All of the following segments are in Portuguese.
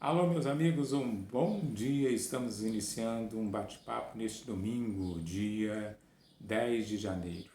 Alô, meus amigos, um bom dia. Estamos iniciando um bate-papo neste domingo, dia 10 de janeiro.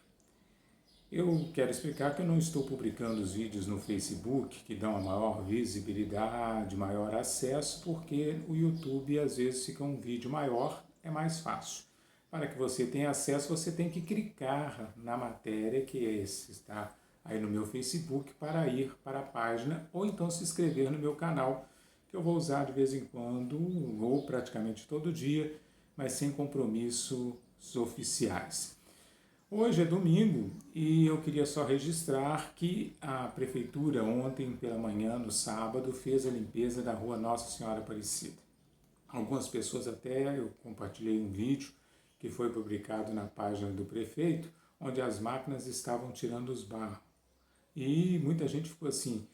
Eu quero explicar que eu não estou publicando os vídeos no Facebook que dão a maior visibilidade, maior acesso, porque o YouTube às vezes fica um vídeo maior, é mais fácil. Para que você tenha acesso, você tem que clicar na matéria que está aí no meu Facebook para ir para a página ou então se inscrever no meu canal, que eu vou usar de vez em quando ou praticamente todo dia, mas sem compromissos oficiais. Hoje é domingo e eu queria só registrar que a prefeitura ontem pela manhã, no sábado, fez a limpeza da rua Nossa Senhora Aparecida. Algumas pessoas até, eu compartilhei um vídeo que foi publicado na página do prefeito, onde as máquinas estavam tirando os barros. E muita gente ficou assim,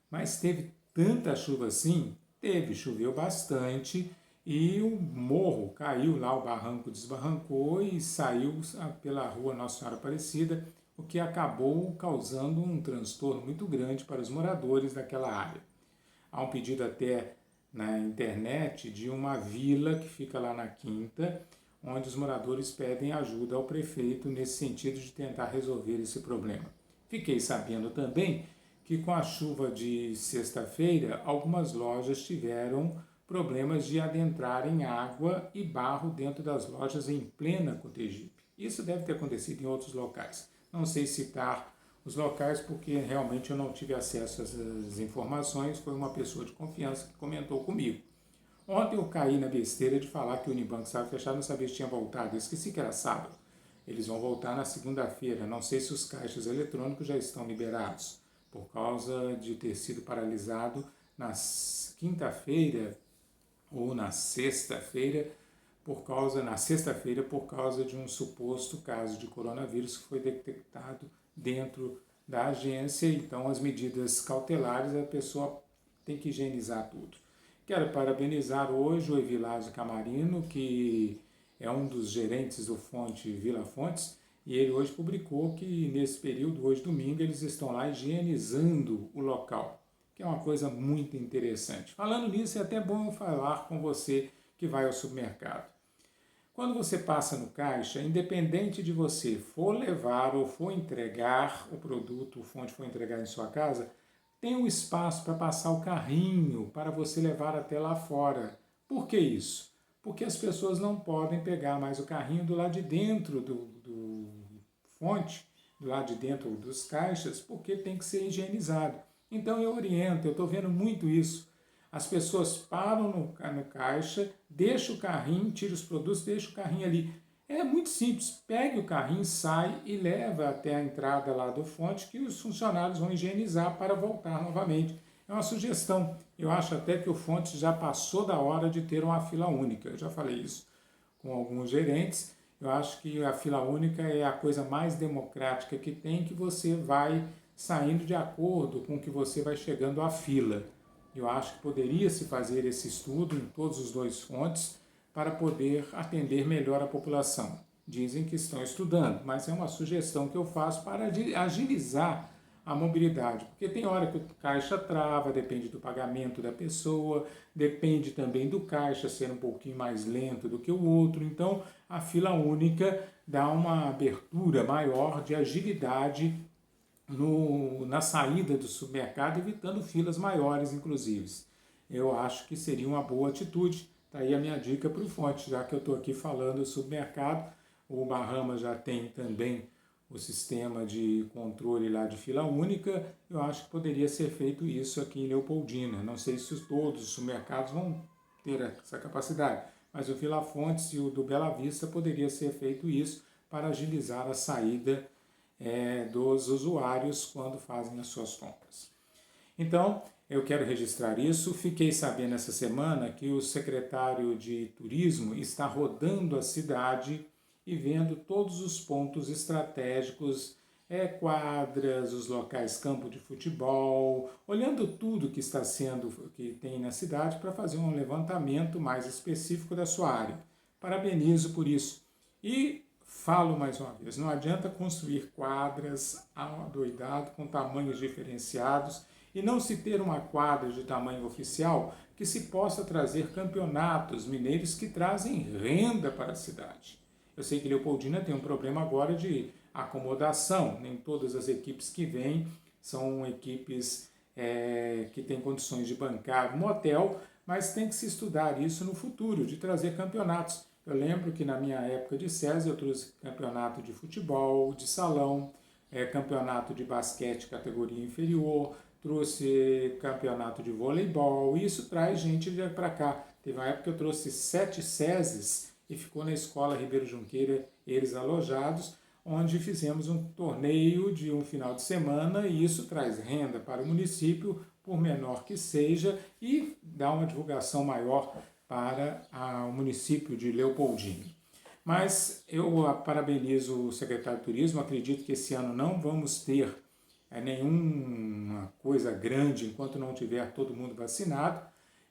mas teve tanta chuva assim? Teve, choveu bastante e o morro caiu lá, o barranco desbarrancou e saiu pela rua Nossa Senhora Aparecida, o que acabou causando um transtorno muito grande para os moradores daquela área. Há um pedido até na internet de uma vila que fica lá na Quinta, onde os moradores pedem ajuda ao prefeito nesse sentido de tentar resolver esse problema. Fiquei sabendo também que com a chuva de sexta-feira, algumas lojas tiveram problemas de adentrarem água e barro dentro das lojas em plena Cotegipe. Isso deve ter acontecido em outros locais. Não sei citar os locais porque realmente eu não tive acesso a essas informações, foi uma pessoa de confiança que comentou comigo. Ontem eu caí na besteira de falar que o Unibanco estava fechado, não sabia se tinha voltado, eu esqueci que era sábado. Eles vão voltar na segunda-feira, não sei se os caixas eletrônicos já estão liberados, por causa de ter sido paralisado na quinta-feira ou na sexta-feira, por causa de um suposto caso de coronavírus que foi detectado dentro da agência. Então, as medidas cautelares, a pessoa tem que higienizar tudo. Quero parabenizar hoje o Evilásio Camarino, que é um dos gerentes do Fonte Vila Fontes, e ele hoje publicou que nesse período, hoje domingo, eles estão lá higienizando o local, que é uma coisa muito interessante. Falando nisso, é até bom falar com você que vai ao supermercado. Quando você passa no caixa, independente de você for levar ou for entregar o produto, o Fonte for entregar em sua casa, tem um espaço para passar o carrinho para você levar até lá fora. Por que isso? Porque as pessoas não podem pegar mais o carrinho do lado de dentro do Fonte, do lado de dentro dos caixas, porque tem que ser higienizado. Então eu oriento, eu estou vendo muito isso. As pessoas param no caixa, deixa o carrinho, tira os produtos, deixa o carrinho ali. É muito simples, pegue o carrinho, sai e leva até a entrada lá do Fonte que os funcionários vão higienizar para voltar novamente. É uma sugestão. Eu acho até que o Fonte já passou da hora de ter uma fila única. Eu já falei isso com alguns gerentes. Eu acho que a fila única é a coisa mais democrática que tem, que você vai saindo de acordo com que você vai chegando à fila. Eu acho que poderia se fazer esse estudo em todos os dois fontes para poder atender melhor a população. Dizem que estão estudando, mas é uma sugestão que eu faço para agilizar a mobilidade, porque tem hora que o caixa trava, depende do pagamento da pessoa, depende também do caixa ser um pouquinho mais lento do que o outro, então a fila única dá uma abertura maior de agilidade na saída do supermercado, evitando filas maiores, inclusive. Eu acho que seria uma boa atitude. Está aí a minha dica para o Fonte, já que eu estou aqui falando do supermercado. O Bahamas já tem também o sistema de controle lá de fila única. Eu acho que poderia ser feito isso aqui em Leopoldina. Não sei se todos os supermercados vão ter essa capacidade, mas o Vila Fontes e o do Bela Vista poderia ser feito isso para agilizar a saída dos usuários quando fazem as suas compras. Então, eu quero registrar isso. Fiquei sabendo essa semana que o secretário de Turismo está rodando a cidade e vendo todos os pontos estratégicos, quadras, os locais campo de futebol, olhando tudo que tem na cidade para fazer um levantamento mais específico da sua área. Parabenizo por isso. E falo mais uma vez, não adianta construir quadras adoidado com tamanhos diferenciados e não se ter uma quadra de tamanho oficial que se possa trazer campeonatos mineiros que trazem renda para a cidade. Eu sei que Leopoldina tem um problema agora de acomodação, nem todas as equipes que vêm são equipes que têm condições de bancar um hotel, mas tem que se estudar isso no futuro, de trazer campeonatos. Eu lembro que na minha época de SESI eu trouxe campeonato de futebol, de salão, campeonato de basquete categoria inferior, trouxe campeonato de voleibol, e isso traz gente para cá. Teve uma época que eu trouxe 7 SESIs e ficou na escola Ribeiro Junqueira, eles alojados, onde fizemos um torneio de um final de semana, e isso traz renda para o município, por menor que seja, e dá uma divulgação maior para o município de Leopoldina. Mas eu parabenizo o secretário de Turismo, acredito que esse ano não vamos ter nenhuma coisa grande enquanto não tiver todo mundo vacinado,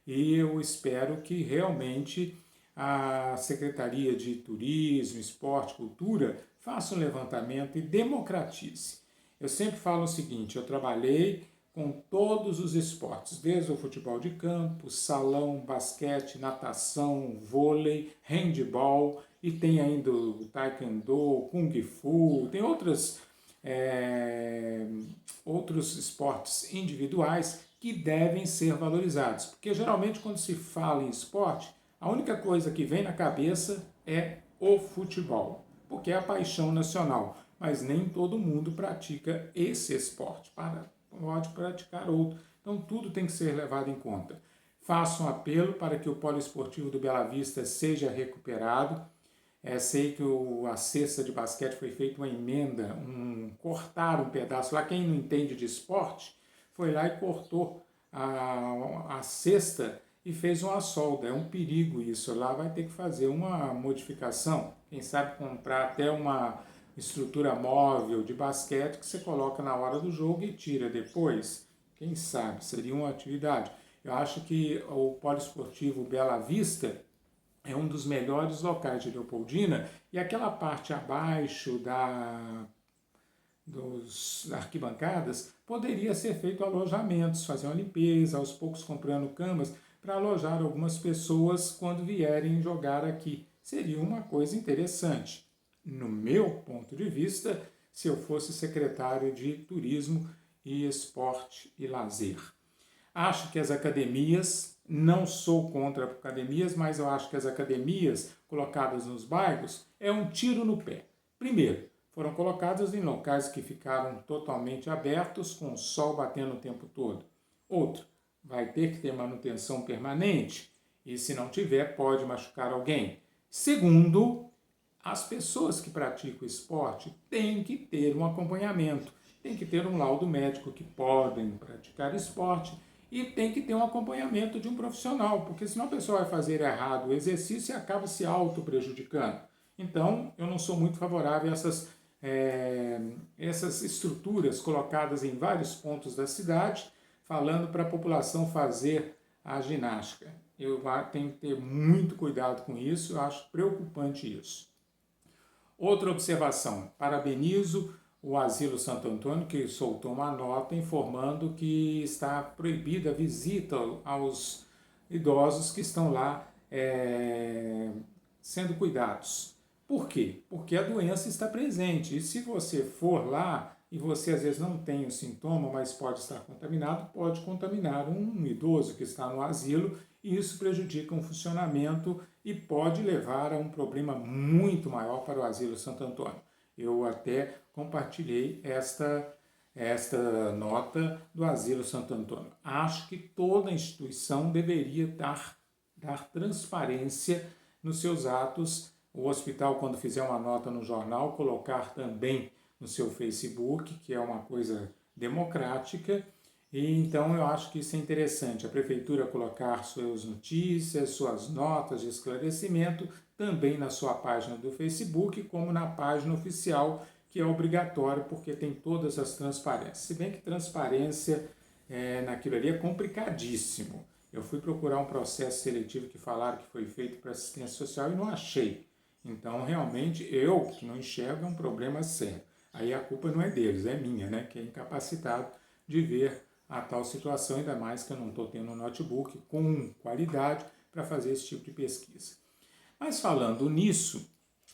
e eu espero que realmente a Secretaria de Turismo, Esporte, Cultura faça um levantamento e democratize. Eu sempre falo o seguinte, eu trabalhei com todos os esportes, desde o futebol de campo, salão, basquete, natação, vôlei, handebol, e tem ainda o taekwondo, kung fu, tem outros esportes individuais que devem ser valorizados, porque geralmente quando se fala em esporte, a única coisa que vem na cabeça é o futebol, porque é a paixão nacional, mas nem todo mundo pratica esse esporte, pode praticar outro. Então tudo tem que ser levado em conta. Faço um apelo para que o Polo Esportivo do Bela Vista seja recuperado. Sei que a cesta de basquete foi feita uma emenda, cortaram um pedaço lá. Quem não entende de esporte foi lá e cortou a cesta e fez uma solda. É um perigo isso. Lá vai ter que fazer uma modificação. Quem sabe comprar até uma estrutura móvel de basquete que você coloca na hora do jogo e tira depois. Quem sabe, seria uma atividade. Eu acho que o Poliesportivo Bela Vista é um dos melhores locais de Leopoldina, e aquela parte abaixo das arquibancadas poderia ser feito alojamentos, fazer uma limpeza, aos poucos comprando camas para alojar algumas pessoas quando vierem jogar aqui. Seria uma coisa interessante. No meu ponto de vista, se eu fosse secretário de Turismo e Esporte e Lazer. Acho que as academias, não sou contra academias, mas eu acho que as academias colocadas nos bairros é um tiro no pé. Primeiro, foram colocadas em locais que ficaram totalmente abertos, com o sol batendo o tempo todo. Outro, vai ter que ter manutenção permanente, e se não tiver, pode machucar alguém. Segundo, as pessoas que praticam esporte têm que ter um acompanhamento, tem que ter um laudo médico que podem praticar esporte, e tem que ter um acompanhamento de um profissional, porque senão a pessoa vai fazer errado o exercício e acaba se auto-prejudicando. Então, eu não sou muito favorável a essas estruturas colocadas em vários pontos da cidade, falando para a população fazer a ginástica. Eu tenho que ter muito cuidado com isso, eu acho preocupante isso. Outra observação, parabenizo o Asilo Santo Antônio, que soltou uma nota informando que está proibida a visita aos idosos que estão lá sendo cuidados. Por quê? Porque a doença está presente, e se você for lá e você às vezes não tem o sintoma, mas pode estar contaminado, pode contaminar um idoso que está no asilo, e isso prejudica o funcionamento e pode levar a um problema muito maior para o Asilo Santo Antônio. Eu até compartilhei esta nota do Asilo Santo Antônio. Acho que toda instituição deveria dar transparência nos seus atos. O hospital, quando fizer uma nota no jornal, colocar também no seu Facebook, que é uma coisa democrática. E então eu acho que isso é interessante, a prefeitura colocar suas notícias, suas notas de esclarecimento, também na sua página do Facebook, como na página oficial, que é obrigatório, porque tem todas as transparências. Se bem que transparência naquilo ali é complicadíssimo. Eu fui procurar um processo seletivo que falaram que foi feito para assistência social e não achei. Então, realmente, eu que não enxergo é um problema sério. Aí a culpa não é deles, é minha, né, que é incapacitado de ver a tal situação, ainda mais que eu não estou tendo um notebook com qualidade para fazer esse tipo de pesquisa. Mas falando nisso,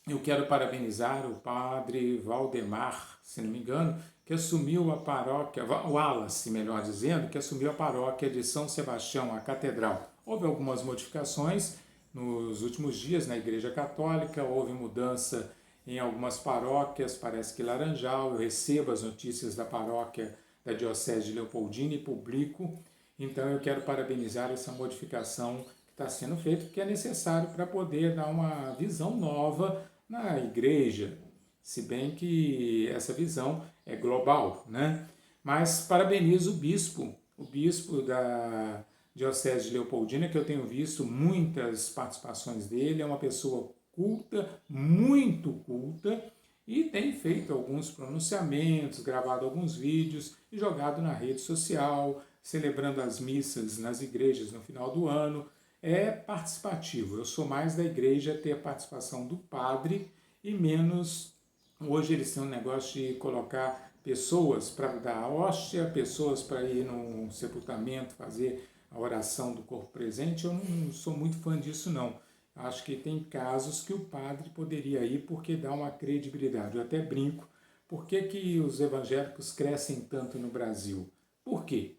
eu quero parabenizar o padre Valdemar, se não me engano, que assumiu a paróquia, o Wallace, melhor dizendo, que assumiu a paróquia de São Sebastião, a catedral. Houve algumas modificações nos últimos dias na Igreja Católica, houve mudança em algumas paróquias, parece que Laranjal, eu recebo as notícias da paróquia da Diocese de Leopoldina e publico, então eu quero parabenizar essa modificação que está sendo feita, porque é necessário para poder dar uma visão nova na igreja, se bem que essa visão é global, né? Mas parabenizo o bispo da Diocese de Leopoldina, que eu tenho visto muitas participações dele, é uma pessoa culta, muito culta, e tem feito alguns pronunciamentos, gravado alguns vídeos e jogado na rede social, celebrando as missas nas igrejas no final do ano. É participativo. Eu sou mais da igreja ter participação do padre e menos. Hoje eles têm um negócio de colocar pessoas para dar a hóstia, pessoas para ir no sepultamento fazer a oração do corpo presente. Eu não sou muito fã disso, não. Acho que tem casos que o padre poderia ir porque dá uma credibilidade. Eu até brinco. Por que os evangélicos crescem tanto no Brasil? Por quê?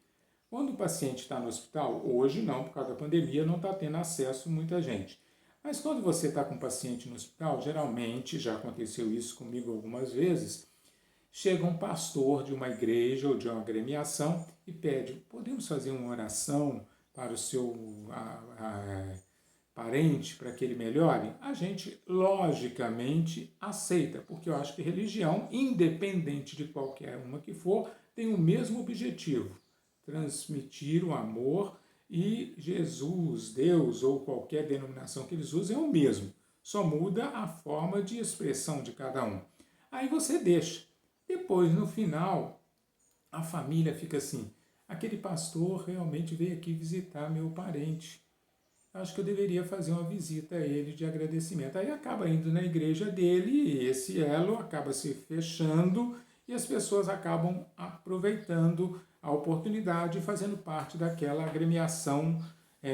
Quando o paciente está no hospital, hoje não, por causa da pandemia, não está tendo acesso muita gente. Mas quando você está com um paciente no hospital, geralmente, já aconteceu isso comigo algumas vezes, chega um pastor de uma igreja ou de uma agremiação e pede, podemos fazer uma oração para o seu parente, para que ele melhore? A gente, logicamente, aceita, porque eu acho que religião, independente de qualquer uma que for, tem o mesmo objetivo, transmitir o amor, e Jesus, Deus ou qualquer denominação que eles usem é o mesmo, só muda a forma de expressão de cada um. Aí você deixa. Depois, no final, a família fica assim, aquele pastor realmente veio aqui visitar meu parente. Acho que eu deveria fazer uma visita a ele de agradecimento. Aí acaba indo na igreja dele e esse elo acaba se fechando e as pessoas acabam aproveitando a oportunidade e fazendo parte daquela agremiação,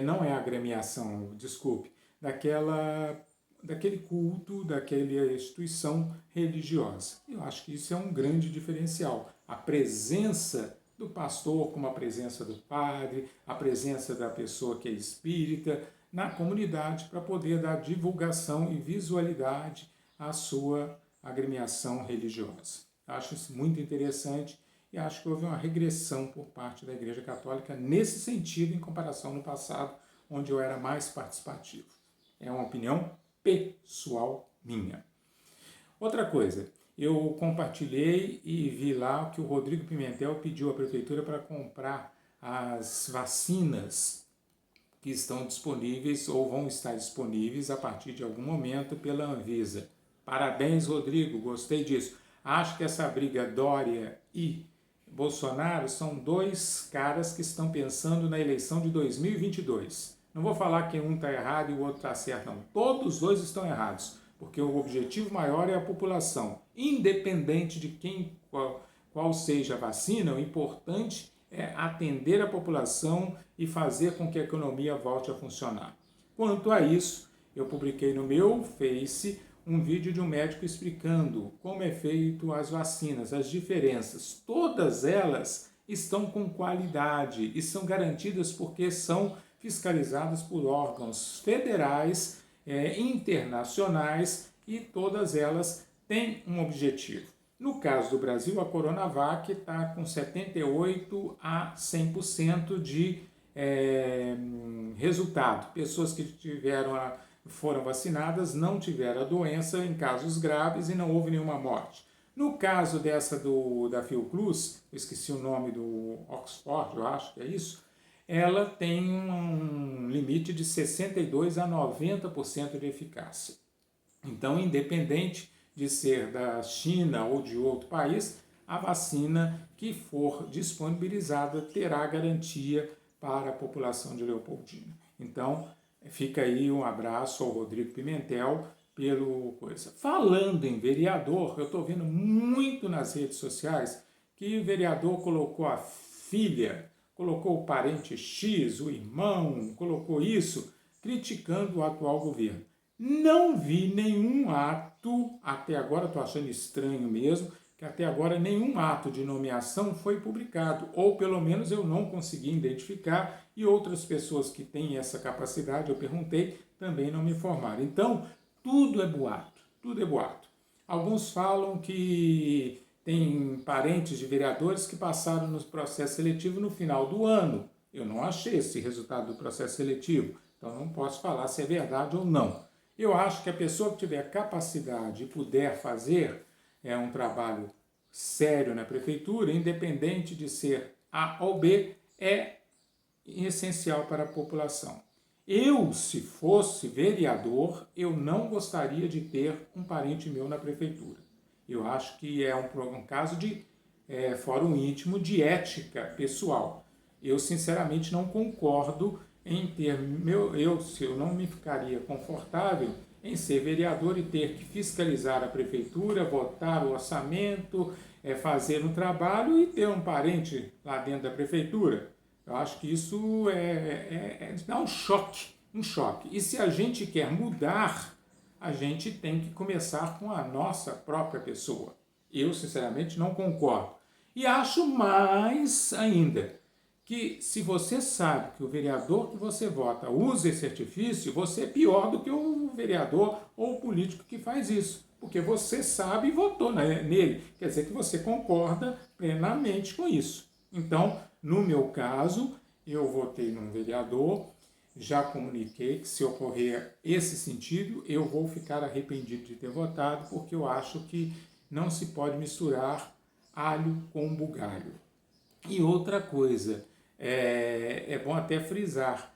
não é agremiação, desculpe, daquele culto, daquela instituição religiosa. Eu acho que isso é um grande diferencial. A presença do pastor, como a presença do padre, a presença da pessoa que é espírita na comunidade para poder dar divulgação e visualidade à sua agremiação religiosa. Acho isso muito interessante e acho que houve uma regressão por parte da Igreja Católica nesse sentido em comparação no passado, onde eu era mais participativo. É uma opinião pessoal minha. Outra coisa, eu compartilhei e vi lá que o Rodrigo Pimentel pediu à prefeitura para comprar as vacinas que estão disponíveis ou vão estar disponíveis a partir de algum momento pela Anvisa. Parabéns, Rodrigo, gostei disso. Acho que essa briga Dória e Bolsonaro são dois caras que estão pensando na eleição de 2022. Não vou falar que um está errado e o outro está certo, não. Todos os dois estão errados, porque o objetivo maior é a população. Independente de qual seja a vacina, o importante é atender a população e fazer com que a economia volte a funcionar. Quanto a isso, eu publiquei no meu Face um vídeo de um médico explicando como é feito as vacinas, as diferenças. Todas elas estão com qualidade e são garantidas porque são fiscalizadas por órgãos federais, internacionais, e todas elas têm um objetivo. No caso do Brasil, a Coronavac está com 78% a 100% de resultado. Pessoas que foram vacinadas não tiveram a doença em casos graves e não houve nenhuma morte. No caso dessa da Fiocruz, eu esqueci o nome do Oxford, eu acho que é isso, ela tem um limite de 62% a 90% de eficácia. Então, independente de ser da China ou de outro país, a vacina que for disponibilizada terá garantia para a população de Leopoldina. Então, fica aí um abraço ao Rodrigo Pimentel pelo coisa. Falando em vereador, eu estou vendo muito nas redes sociais que o vereador colocou a filha colocou o parente X, o irmão, colocou isso, criticando o atual governo. Não vi nenhum ato, até agora estou achando estranho mesmo, que até agora nenhum ato de nomeação foi publicado, ou pelo menos eu não consegui identificar, e outras pessoas que têm essa capacidade, eu perguntei, também não me informaram. Então, tudo é boato, tudo é boato. Alguns falam que tem parentes de vereadores que passaram no processo seletivo no final do ano. Eu não achei esse resultado do processo seletivo, então não posso falar se é verdade ou não. Eu acho que a pessoa que tiver capacidade e puder fazer um trabalho sério na prefeitura, independente de ser A ou B, é essencial para a população. Eu, se fosse vereador, eu não gostaria de ter um parente meu na prefeitura. Eu acho que é um caso de fórum íntimo de ética pessoal. Eu, sinceramente, não concordo em ter se eu não me ficaria confortável em ser vereador e ter que fiscalizar a prefeitura, votar o orçamento, fazer um trabalho e ter um parente lá dentro da prefeitura. Eu acho que isso dá um choque. E se a gente quer mudar, a gente tem que começar com a nossa própria pessoa. Eu, sinceramente, não concordo. E acho mais ainda que se você sabe que o vereador que você vota usa esse artifício, você é pior do que o vereador ou o político que faz isso. Porque você sabe e votou nele. Quer dizer que você concorda plenamente com isso. Então, no meu caso, eu votei num vereador, já comuniquei que se ocorrer esse sentido, eu vou ficar arrependido de ter votado, porque eu acho que não se pode misturar alho com bugalho. E outra coisa, é bom até frisar,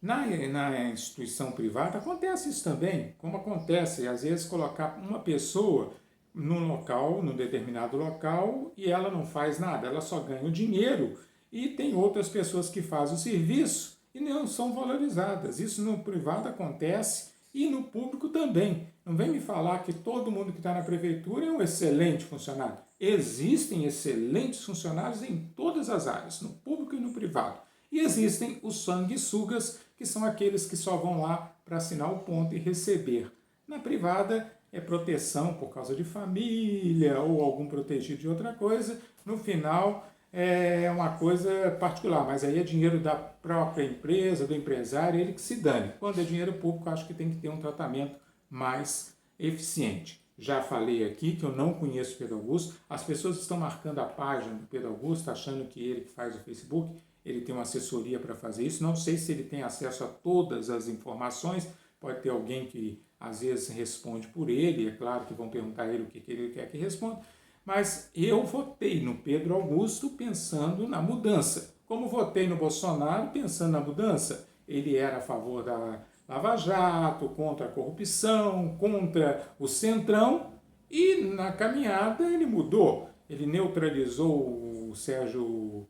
na instituição privada acontece isso também, como acontece, às vezes, colocar uma pessoa num determinado local, e ela não faz nada, ela só ganha o dinheiro, e tem outras pessoas que fazem o serviço e não são valorizadas. Isso no privado acontece e no público também. Não vem me falar que todo mundo que está na prefeitura é um excelente funcionário. Existem excelentes funcionários em todas as áreas, no público e no privado. E existem os sanguessugas, que são aqueles que só vão lá para assinar o ponto e receber. Na privada é proteção por causa de família ou algum protegido de outra coisa. No final é uma coisa particular, mas aí é dinheiro da própria empresa, do empresário, ele que se dane. Quando é dinheiro público, acho que tem que ter um tratamento mais eficiente. Já falei aqui que eu não conheço o Pedro Augusto. As pessoas estão marcando a página do Pedro Augusto, achando que ele que faz o Facebook, ele tem uma assessoria para fazer isso. Não sei se ele tem acesso a todas as informações. Pode ter alguém que às vezes responde por ele. É claro que vão perguntar a ele o que ele quer que responda. Mas eu votei no Pedro Augusto pensando na mudança. Como votei no Bolsonaro pensando na mudança, ele era a favor da Lava Jato, contra a corrupção, contra o Centrão, e na caminhada ele mudou. Ele neutralizou o Sérgio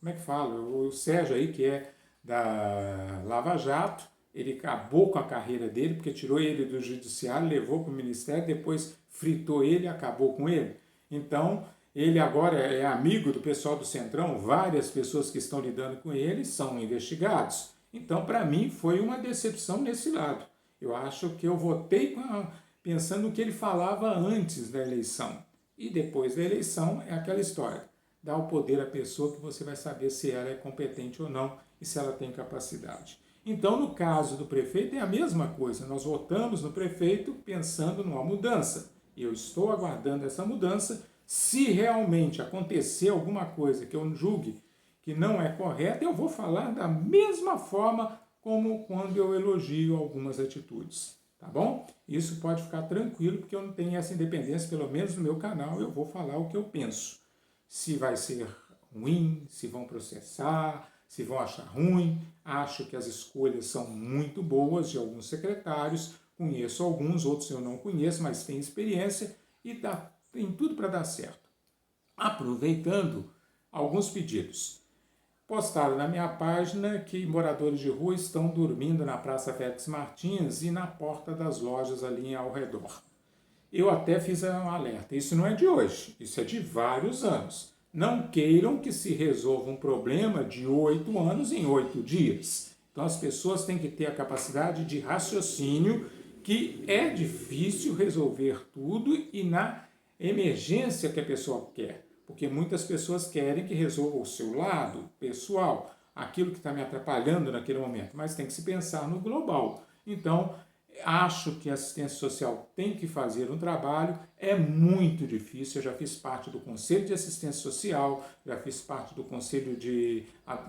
como é que fala? O Sérgio aí, que é da Lava Jato. Ele acabou com a carreira dele, porque tirou ele do judiciário, levou para o ministério, depois fritou ele e acabou com ele. Então, ele agora é amigo do pessoal do Centrão, várias pessoas que estão lidando com ele são investigados. Então, para mim, foi uma decepção nesse lado. Eu acho que eu votei pensando no que ele falava antes da eleição. E depois da eleição é aquela história. Dá o poder à pessoa que você vai saber se ela é competente ou não e se ela tem capacidade. Então, no caso do prefeito, é a mesma coisa. Nós votamos no prefeito pensando numa mudança. E eu estou aguardando essa mudança. Se realmente acontecer alguma coisa que eu julgue que não é correta, eu vou falar da mesma forma como quando eu elogio algumas atitudes. Tá bom? Isso pode ficar tranquilo, porque eu não tenho essa independência, pelo menos no meu canal eu vou falar o que eu penso. Se vai ser ruim, se vão processar, se vão achar ruim. Acho que as escolhas são muito boas de alguns secretários, conheço alguns, outros eu não conheço, mas tenho experiência e tem tudo para dar certo. Aproveitando, alguns pedidos. Postaram na minha página que moradores de rua estão dormindo na Praça Félix Martins e na porta das lojas ali ao redor. Eu até fiz um alerta. Isso não é de hoje, isso é de vários anos. Não queiram que se resolva um problema de 8 anos em 8 dias. Então as pessoas têm que ter a capacidade de raciocínio, que é difícil resolver tudo e na emergência que a pessoa quer. Porque muitas pessoas querem que resolva o seu lado pessoal, aquilo que está me atrapalhando naquele momento, mas tem que se pensar no global. Então, acho que a assistência social tem que fazer um trabalho, é muito difícil. Eu já fiz parte do Conselho de Assistência Social, já fiz parte do Conselho de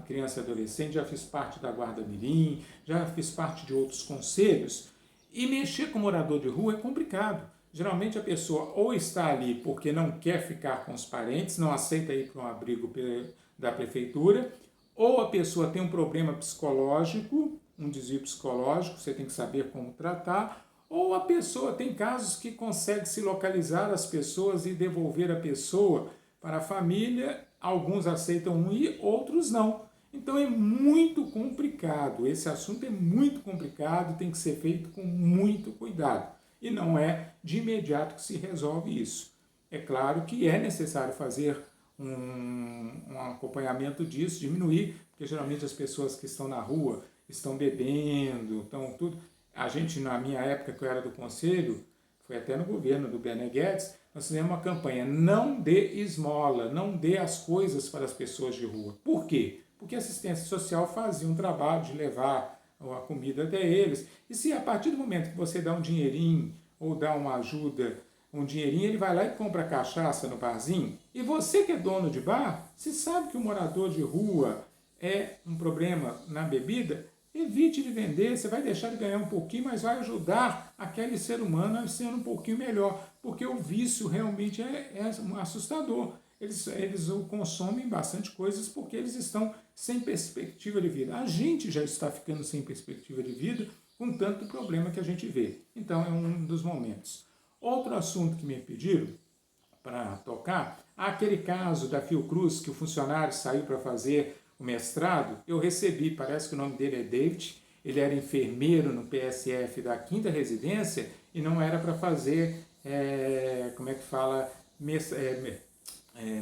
Criança e Adolescente, já fiz parte da Guarda Mirim, já fiz parte de outros conselhos. E mexer com morador de rua é complicado. Geralmente a pessoa ou está ali porque não quer ficar com os parentes, não aceita ir para um abrigo da prefeitura, ou a pessoa tem um problema psicológico, um desvio psicológico, você tem que saber como tratar, ou a pessoa tem casos que consegue se localizar as pessoas e devolver a pessoa para a família, alguns aceitam ir, outros não. Então é muito complicado, esse assunto é muito complicado, tem que ser feito com muito cuidado. E não é de imediato que se resolve isso. É claro que é necessário fazer um acompanhamento disso, diminuir, porque geralmente as pessoas que estão na rua estão bebendo, estão tudo. A gente, na minha época que eu era do conselho, foi até no governo do Bené Guedes, nós fizemos uma campanha: não dê esmola, não dê as coisas para as pessoas de rua. Por quê? Porque a assistência social fazia um trabalho de levar a comida até eles. E se a partir do momento que você dá um dinheirinho ou dá uma ajuda, um dinheirinho, ele vai lá e compra cachaça no barzinho. E você que é dono de bar, se sabe que o morador de rua é um problema na bebida, evite de vender, você vai deixar de ganhar um pouquinho, mas vai ajudar aquele ser humano a ser um pouquinho melhor, porque o vício realmente é assustador. Eles consomem bastante coisas porque eles estão sem perspectiva de vida. A gente já está ficando sem perspectiva de vida com tanto problema que a gente vê. Então é um dos momentos. Outro assunto que me pediram para tocar, aquele caso da Fiocruz, que o funcionário saiu para fazer o mestrado, eu recebi, parece que o nome dele é David, ele era enfermeiro no PSF da 5ª Residência e não era para fazer, como é que fala,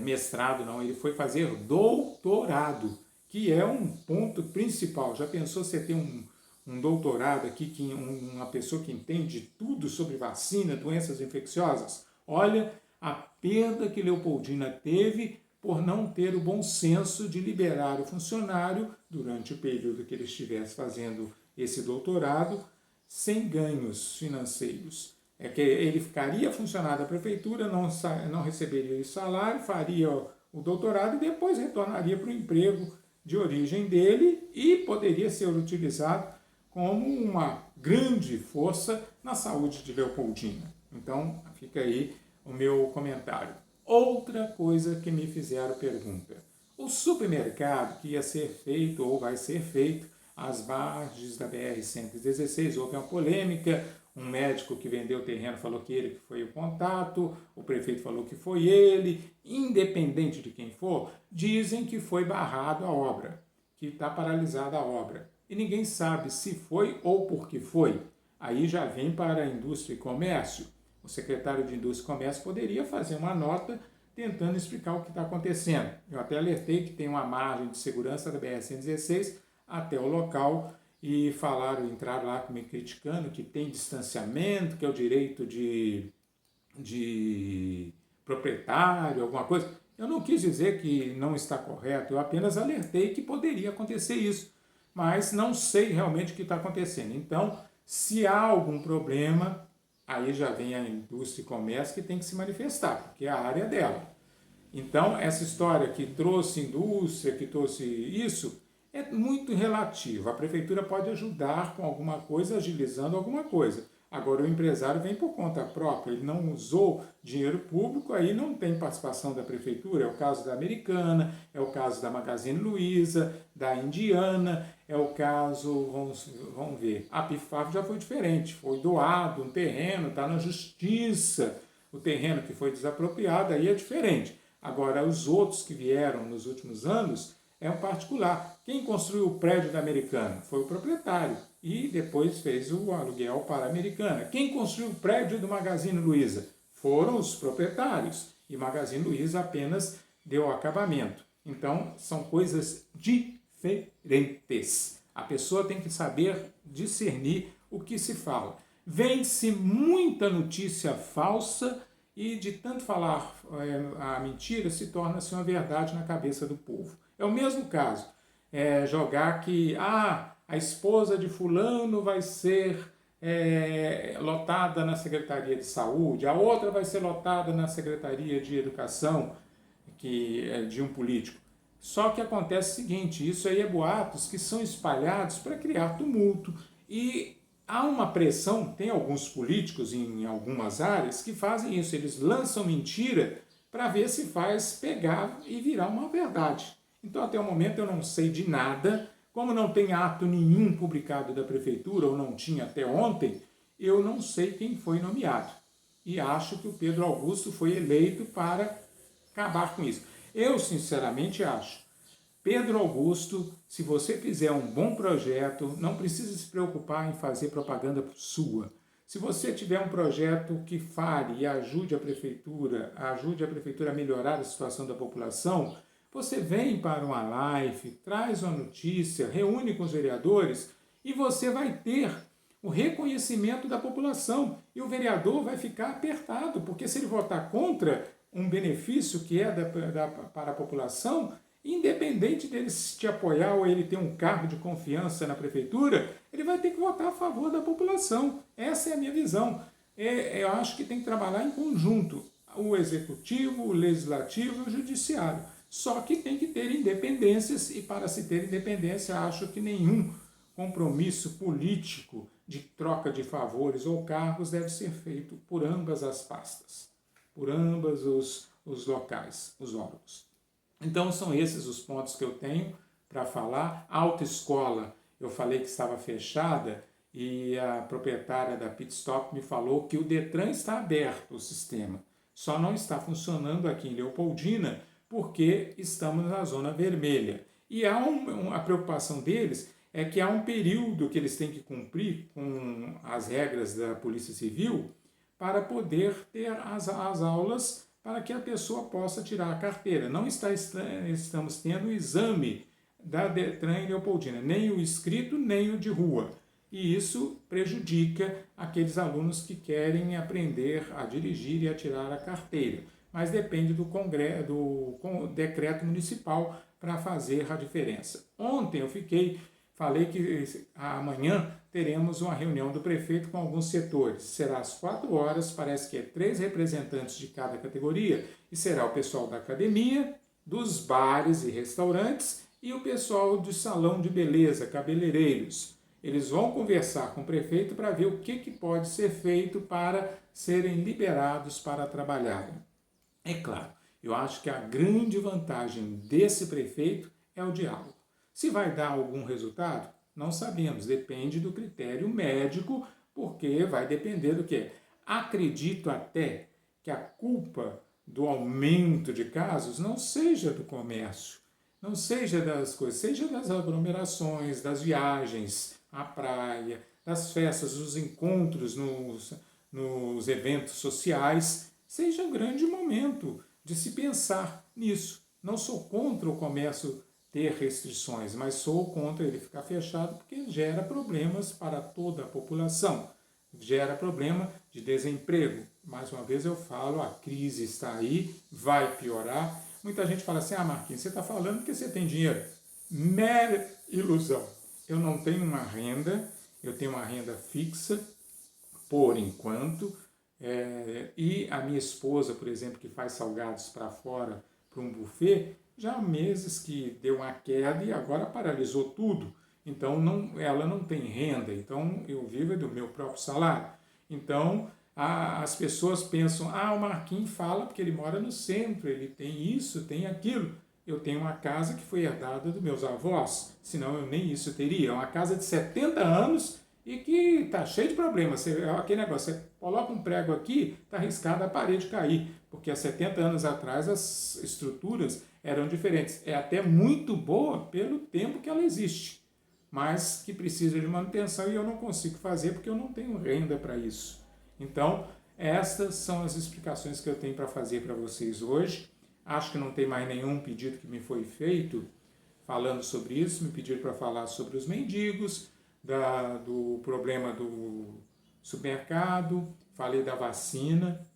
mestrado, não, ele foi fazer doutorado, que é um ponto principal. Já pensou você ter um doutorado aqui, uma pessoa que entende tudo sobre vacina, doenças infecciosas? Olha a perda que Leopoldina teve por não ter o bom senso de liberar o funcionário durante o período que ele estivesse fazendo esse doutorado sem ganhos financeiros. É que ele ficaria funcionário da prefeitura, não receberia o salário, faria o doutorado e depois retornaria para o emprego de origem dele e poderia ser utilizado como uma grande força na saúde de Leopoldina. Então, fica aí o meu comentário. Outra coisa que me fizeram pergunta: o supermercado que ia ser feito ou vai ser feito às margens da BR-116, houve uma polêmica, um médico que vendeu o terreno falou que ele foi o contato, o prefeito falou que foi ele, independente de quem for, dizem que foi barrado a obra, que está paralisada a obra. E ninguém sabe se foi ou por que foi. Aí já vem para a indústria e comércio. O secretário de Indústria e Comércio poderia fazer uma nota tentando explicar o que está acontecendo. Eu até alertei que tem uma margem de segurança da BR-116 até o local e entraram lá me criticando que tem distanciamento, que é o direito de proprietário, alguma coisa. Eu não quis dizer que não está correto, eu apenas alertei que poderia acontecer isso, mas não sei realmente o que está acontecendo. Então, se há algum problema, aí já vem a indústria e comércio que tem que se manifestar, porque é a área dela. Então, essa história que trouxe indústria, que trouxe isso, é muito relativo. A prefeitura pode ajudar com alguma coisa, agilizando alguma coisa. Agora, o empresário vem por conta própria, ele não usou dinheiro público, aí não tem participação da prefeitura. É o caso da Americana, é o caso da Magazine Luiza, da Indiana, é o caso, vamos ver, a Pifaf já foi diferente, foi doado um terreno, está na justiça, o terreno que foi desapropriado, aí é diferente. Agora, os outros que vieram nos últimos anos é um particular. Quem construiu o prédio da Americana foi o proprietário. e depois fez o aluguel para a Americana. Quem construiu o prédio do Magazine Luiza? Foram os proprietários, e Magazine Luiza apenas deu acabamento. Então, são coisas diferentes. A pessoa tem que saber discernir o que se fala. Vende-se muita notícia falsa e de tanto falar a mentira se torna-se uma verdade na cabeça do povo. É o mesmo caso, jogar que a esposa de fulano vai ser lotada na Secretaria de Saúde, a outra vai ser lotada na Secretaria de Educação, que é de um político. Só que acontece o seguinte, isso aí é boatos que são espalhados para criar tumulto e há uma pressão, tem alguns políticos em algumas áreas que fazem isso, eles lançam mentira para ver se faz pegar e virar uma verdade. Então até o momento eu não sei de nada, como não tem ato nenhum publicado da prefeitura, ou não tinha até ontem, eu não sei quem foi nomeado. E acho que o Pedro Augusto foi eleito para acabar com isso. Eu, sinceramente, acho. Pedro Augusto, se você fizer um bom projeto, não precisa se preocupar em fazer propaganda sua. Se você tiver um projeto que fale e ajude a prefeitura a melhorar a situação da população, você vem para uma live, traz uma notícia, reúne com os vereadores e você vai ter o reconhecimento da população. E o vereador vai ficar apertado, porque se ele votar contra um benefício que é para a população, independente dele te apoiar ou ele ter um cargo de confiança na prefeitura, ele vai ter que votar a favor da população. Essa é a minha visão. Eu acho que tem que trabalhar em conjunto, o executivo, o legislativo e o judiciário. Só que tem que ter independências e para se ter independência, acho que nenhum compromisso político de troca de favores ou cargos deve ser feito por ambas as pastas, por ambos os locais, os órgãos. Então são esses os pontos que eu tenho para falar. A autoescola, eu falei que estava fechada e a proprietária da Pitstop me falou que o Detran está aberto, o sistema. Só não está funcionando aqui em Leopoldina porque estamos na zona vermelha. E a preocupação deles é que há um período que eles têm que cumprir com as regras da Polícia Civil para poder ter as aulas para que a pessoa possa tirar a carteira. Não estamos tendo o exame da Detran em Leopoldina, nem o escrito, nem o de rua. E isso prejudica aqueles alunos que querem aprender a dirigir e a tirar a carteira. Mas depende do decreto municipal para fazer a diferença. Ontem falei que amanhã teremos uma reunião do prefeito com alguns setores. Será às 4 horas, parece que 3 representantes de cada categoria, e será o pessoal da academia, dos bares e restaurantes e o pessoal do salão de beleza, cabeleireiros. Eles vão conversar com o prefeito para ver o que pode ser feito para serem liberados para trabalharem. É claro, eu acho que a grande vantagem desse prefeito é o diálogo. Se vai dar algum resultado, não sabemos, depende do critério médico, porque vai depender do quê? Acredito até que a culpa do aumento de casos não seja do comércio, não seja das coisas, seja das aglomerações, das viagens à praia, das festas, dos encontros nos eventos sociais, seja um grande momento de se pensar nisso. Não sou contra o comércio ter restrições, mas sou contra ele ficar fechado porque gera problemas para toda a população, gera problema de desemprego. Mais uma vez eu falo, a crise está aí, vai piorar. Muita gente fala assim, Marquinhos, você está falando que você tem dinheiro. Mera ilusão. Eu não tenho uma renda, eu tenho uma renda fixa, por enquanto, e a minha esposa, por exemplo, que faz salgados para fora, para um buffet, já há meses que deu uma queda e agora paralisou tudo. Então ela não tem renda, então eu vivo do meu próprio salário. Então as pessoas pensam, o Marquinhos fala porque ele mora no centro, ele tem isso, tem aquilo. Eu tenho uma casa que foi herdada dos meus avós, senão eu nem isso teria. É uma casa de 70 anos e que está cheio de problemas. Aquele negócio, você coloca um prego aqui, está arriscado a parede cair, porque há 70 anos atrás as estruturas eram diferentes. É até muito boa pelo tempo que ela existe. mas que precisa de manutenção e eu não consigo fazer porque eu não tenho renda para isso. Então, estas são as explicações que eu tenho para fazer para vocês hoje. Acho que não tem mais nenhum pedido que me foi feito falando sobre isso. Me pediram para falar sobre os mendigos, do problema do supermercado, falei da vacina,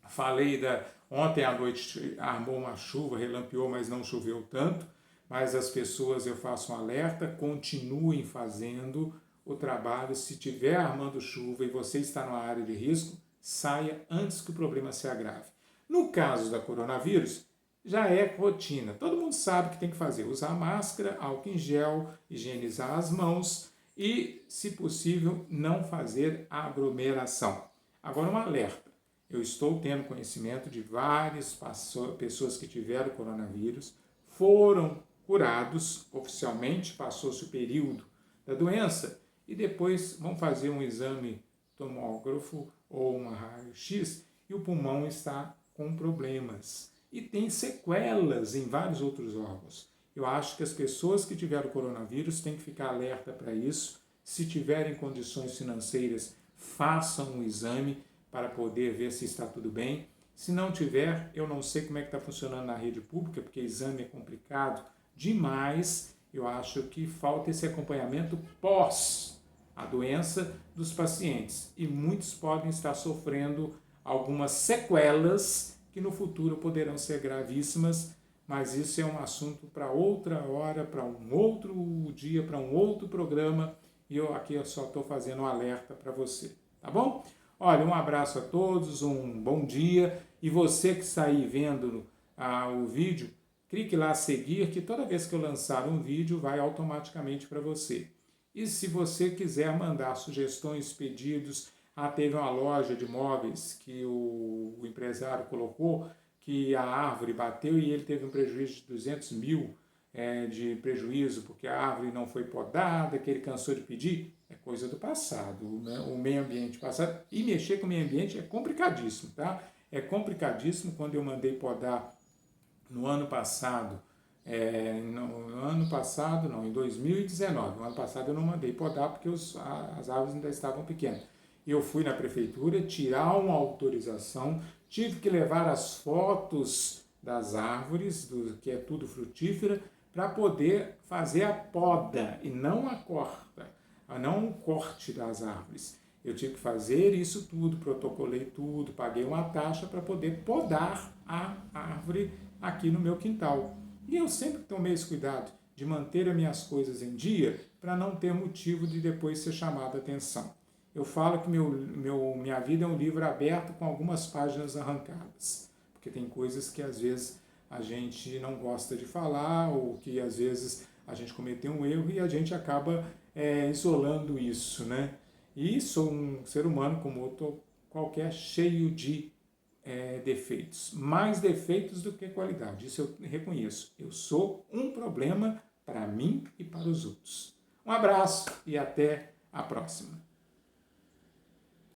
falei ontem à noite armou uma chuva, relampeou, mas não choveu tanto, mas as pessoas, eu faço um alerta, continuem fazendo o trabalho. Se tiver armando chuva e você está numa área de risco, saia antes que o problema se agrave. No caso da coronavírus, já é rotina. Todo mundo sabe que tem que fazer, usar máscara, álcool em gel, higienizar as mãos e, se possível, não fazer aglomeração. Agora, um alerta. Eu estou tendo conhecimento de várias pessoas que tiveram coronavírus, foram curados oficialmente, passou-se o período da doença e depois vão fazer um exame tomógrafo ou uma raio-x e o pulmão está com problemas e tem sequelas em vários outros órgãos. Eu acho que as pessoas que tiveram coronavírus têm que ficar alerta para isso. Se tiverem condições financeiras, façam um exame para poder ver se está tudo bem. Se não tiver, eu não sei como é que está funcionando na rede pública, porque exame é complicado demais. Eu acho que falta esse acompanhamento pós a doença dos pacientes. E muitos podem estar sofrendo algumas sequelas que no futuro poderão ser gravíssimas, mas isso é um assunto para outra hora, para um outro dia, para um outro programa, e eu só estou fazendo um alerta para você, tá bom? Olha, um abraço a todos, um bom dia, e você que está aí vendo o vídeo, clique lá seguir, que toda vez que eu lançar um vídeo vai automaticamente para você. E se você quiser mandar sugestões, pedidos, teve uma loja de móveis que o empresário colocou que a árvore bateu e ele teve um prejuízo de 200 mil de prejuízo porque a árvore não foi podada, que ele cansou de pedir. É coisa do passado, né? O meio ambiente passado. E mexer com o meio ambiente é complicadíssimo, tá? É complicadíssimo. Quando eu mandei podar no ano passado, em 2019, no ano passado eu não mandei podar porque as árvores ainda estavam pequenas. Eu fui na prefeitura tirar uma autorização, tive que levar as fotos das árvores, que é tudo frutífera, para poder fazer a poda e não a corta, não o corte das árvores. Eu tive que fazer isso tudo, protocolei tudo, paguei uma taxa para poder podar a árvore aqui no meu quintal. E eu sempre tomei esse cuidado de manter as minhas coisas em dia para não ter motivo de depois ser chamado a atenção. Eu falo que minha vida é um livro aberto com algumas páginas arrancadas, porque tem coisas que às vezes a gente não gosta de falar ou que às vezes a gente cometeu um erro e a gente acaba isolando isso, né? E sou um ser humano como outro qualquer, cheio de defeitos, mais defeitos do que qualidade, isso eu reconheço. Eu sou um problema para mim e para os outros. Um abraço e até a próxima.